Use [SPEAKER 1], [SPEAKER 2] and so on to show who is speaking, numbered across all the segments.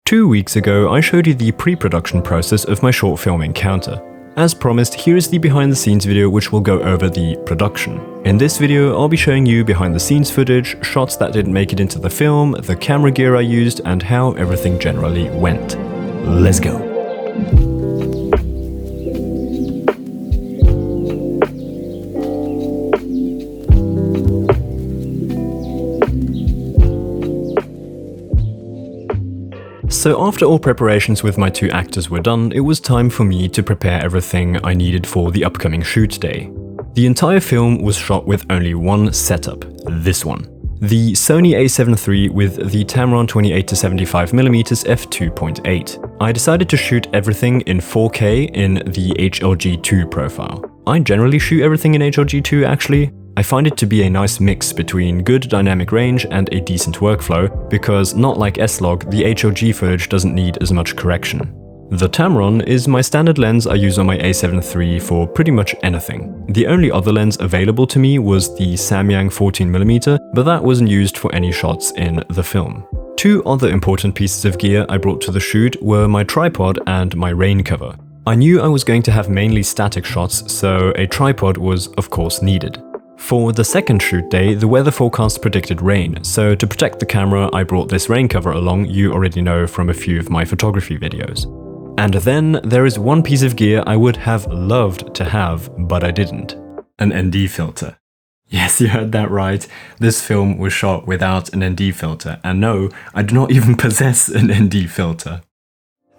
[SPEAKER 1] 2 weeks ago, I showed you the pre-production process of my short film Encounter. As promised, here is the behind the scenes video which will go over the production. In this video, I'll be showing you behind the scenes footage, shots that didn't make it into the film, the camera gear I used, and how everything generally went. Let's go! So after all preparations with my two actors were done, it was time for me to prepare everything I needed for the upcoming shoot day. The entire film was shot with only one setup, this one. The Sony a7 III with the Tamron 28-75mm f2.8. I decided to shoot everything in 4K in the HLG2 profile. I generally shoot everything in HLG2 actually. I find it to be a nice mix between good dynamic range and a decent workflow, because not like S-Log, the HLG footage doesn't need as much correction. The Tamron is my standard lens I use on my a7 III for pretty much anything. The only other lens available to me was the Samyang 14mm, but that wasn't used for any shots in the film. Two other important pieces of gear I brought to the shoot were my tripod and my rain cover. I knew I was going to have mainly static shots, so a tripod was of course needed. For the second shoot day, the weather forecast predicted rain, so to protect the camera I brought this rain cover along, you already know from a few of my photography videos. And then there is one piece of gear I would have loved to have, but I didn't. An ND filter. Yes, you heard that right. This film was shot without an ND filter, and no, I do not even possess an ND filter.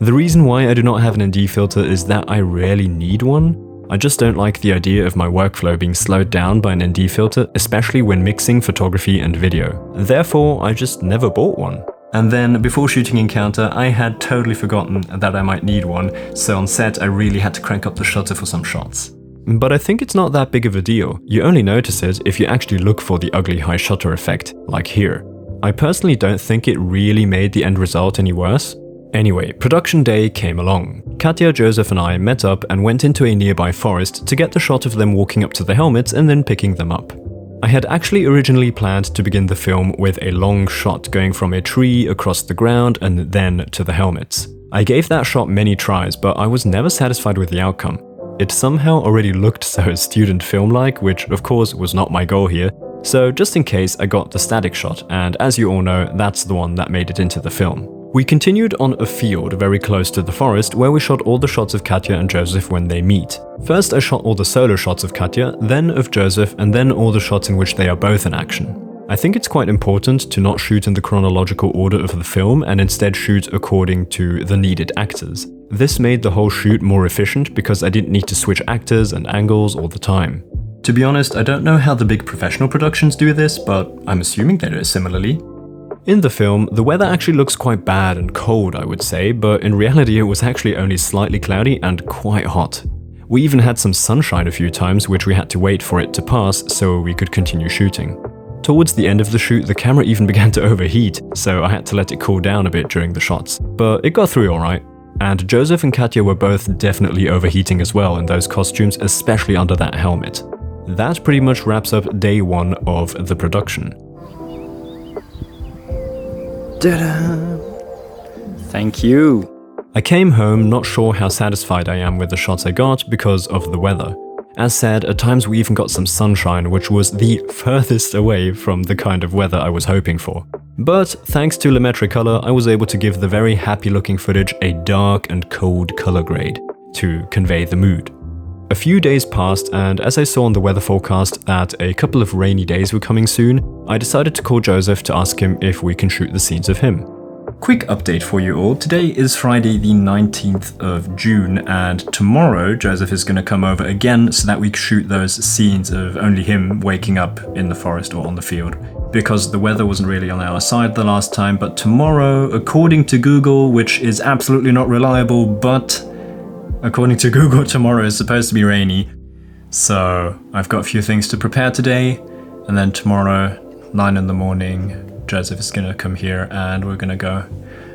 [SPEAKER 1] The reason why I do not have an ND filter is that I rarely need one. I just don't like the idea of my workflow being slowed down by an ND filter, especially when mixing photography and video. Therefore, I just never bought one. And then, before shooting Encounter, I had totally forgotten that I might need one, so on set I really had to crank up the shutter for some shots. But I think it's not that big of a deal. You only notice it if you actually look for the ugly high shutter effect, like here. I personally don't think it really made the end result any worse. Anyway, production day came along. Katya, Joseph and I met up and went into a nearby forest to get the shot of them walking up to the helmets and then picking them up. I had actually originally planned to begin the film with a long shot going from a tree across the ground and then to the helmets. I gave that shot many tries, but I was never satisfied with the outcome. It somehow already looked so student film-like, which of course was not my goal here, so just in case I got the static shot, and as you all know, that's the one that made it into the film. We continued on a field very close to the forest where we shot all the shots of Katya and Joseph when they meet. First I shot all the solo shots of Katya, then of Joseph, and then all the shots in which they are both in action. I think it's quite important to not shoot in the chronological order of the film and instead shoot according to the needed actors. This made the whole shoot more efficient because I didn't need to switch actors and angles all the time. To be honest, I don't know how the big professional productions do this, but I'm assuming they do it similarly. In the film, the weather actually looks quite bad and cold, I would say, but in reality it was actually only slightly cloudy and quite hot. We even had some sunshine a few times, which we had to wait for it to pass so we could continue shooting. Towards the end of the shoot, the camera even began to overheat, so I had to let it cool down a bit during the shots. But it got through alright. And Joseph and Katya were both definitely overheating as well in those costumes, especially under that helmet. That pretty much wraps up day one of the production.
[SPEAKER 2] Ta-da! Thank you!
[SPEAKER 1] I came home not sure how satisfied I am with the shots I got because of the weather. As said, at times we even got some sunshine, which was the furthest away from the kind of weather I was hoping for. But thanks to Lumetri Color, I was able to give the very happy looking footage a dark and cold color grade to convey the mood. A few days passed, and as I saw on the weather forecast that a couple of rainy days were coming soon, I decided to call Joseph to ask him if we can shoot the scenes of him. Quick update for you all. Today is Friday the 19th of June, and tomorrow Joseph is going to come over again so that we can shoot those scenes of only him waking up in the forest or on the field. Because the weather wasn't really on our side the last time, but tomorrow, according to Google, which is absolutely not reliable, but according to Google, tomorrow is supposed to be rainy. So I've got a few things to prepare today, and then tomorrow, 9 in the morning, Joseph is gonna come here and we're gonna go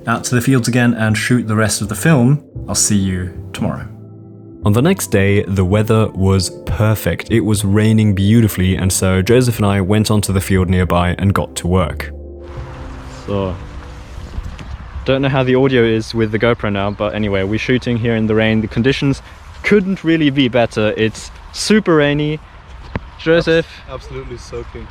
[SPEAKER 1] out to the fields again and shoot the rest of the film. I'll see you tomorrow. On the next day, the weather was perfect. It was raining beautifully, and so Joseph and I went onto the field nearby and got to work.
[SPEAKER 2] So,
[SPEAKER 1] Don't know how the audio is with the GoPro now, but anyway, we're shooting here in the rain. The conditions couldn't really be better. It's super rainy. Joseph.
[SPEAKER 3] Absolutely soaking.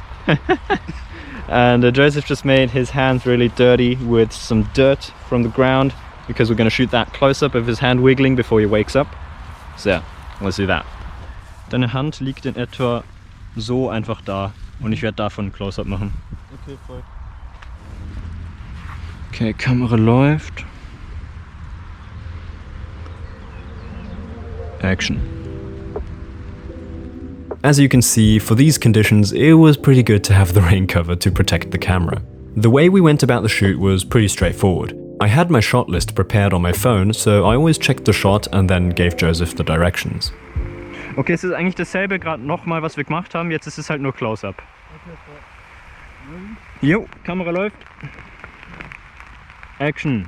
[SPEAKER 1] And Joseph just made his hands really dirty with some dirt from the ground because we're going to shoot that close-up of his hand wiggling before he wakes up. So yeah, let's do that. Deine Hand liegt in etwa so einfach da und ich werde davon ein Close-up machen.
[SPEAKER 3] Okay, voll.
[SPEAKER 1] Okay, Kamera läuft. Action. As you can see, for these conditions, it was pretty good to have the rain cover to protect the camera. The way we went about the shoot was pretty straightforward. I had my shot list prepared on my phone, so I always checked the shot and then gave Joseph the directions. Okay, es ist eigentlich dasselbe gerade nochmal, was wir gemacht haben, jetzt ist es halt nur Close-Up.
[SPEAKER 3] Okay, voll.
[SPEAKER 1] Jo, Kamera läuft. Action.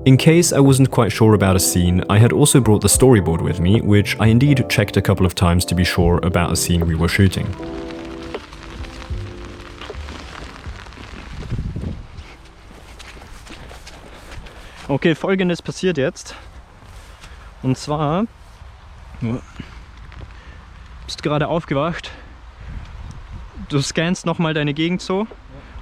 [SPEAKER 1] In case I wasn't quite sure about a scene, I had also brought the storyboard with me, which I indeed checked a couple of times to be sure about a scene we were shooting. Okay, Folgendes passiert jetzt. Und zwar, du bist gerade aufgewacht, du scannst nochmal deine Gegend so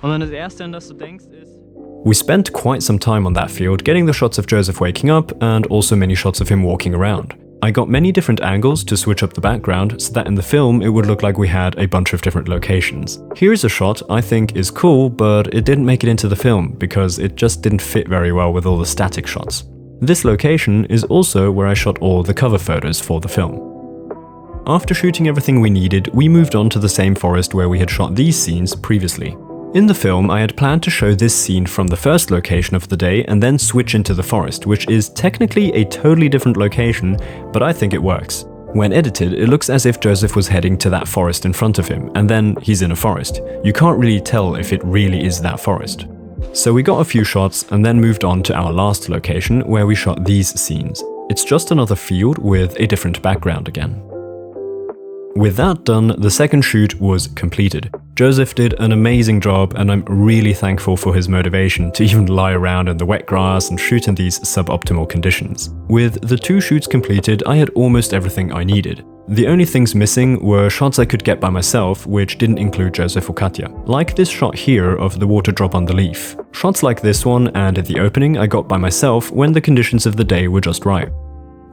[SPEAKER 1] und dann das Erste, an das du denkst, ist... We spent quite some time on that field getting the shots of Joseph waking up and also many shots of him walking around. I got many different angles to switch up the background so that in the film it would look like we had a bunch of different locations. Here is a shot I think is cool, but it didn't make it into the film because it just didn't fit very well with all the static shots. This location is also where I shot all the cover photos for the film. After shooting everything we needed, we moved on to the same forest where we had shot these scenes previously. In the film, I had planned to show this scene from the first location of the day and then switch into the forest, which is technically a totally different location, but I think it works. When edited, it looks as if Joseph was heading to that forest in front of him, and then he's in a forest. You can't really tell if it really is that forest. So we got a few shots and then moved on to our last location where we shot these scenes. It's just another field with a different background again. With that done, the second shoot was completed. Joseph did an amazing job and I'm really thankful for his motivation to even lie around in the wet grass and shoot in these suboptimal conditions. With the 2 shoots completed, I had almost everything I needed. The only things missing were shots I could get by myself, which didn't include Joseph or Katja. Like this shot here of the water drop on the leaf. Shots like this one and at the opening I got by myself when the conditions of the day were just right.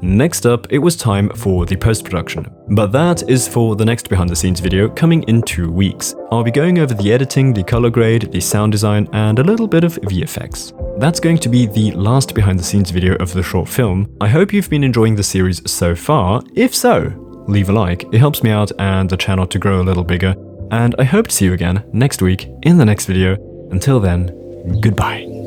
[SPEAKER 1] Next up, it was time for the post-production. But that is for the next behind the scenes video coming in 2 weeks. I'll be going over the editing, the color grade, the sound design, and a little bit of VFX. That's going to be the last behind the scenes video of the short film. I hope you've been enjoying the series so far. If so, leave a like, it helps me out and the channel to grow a little bigger. And I hope to see you again next week in the next video. Until then, goodbye.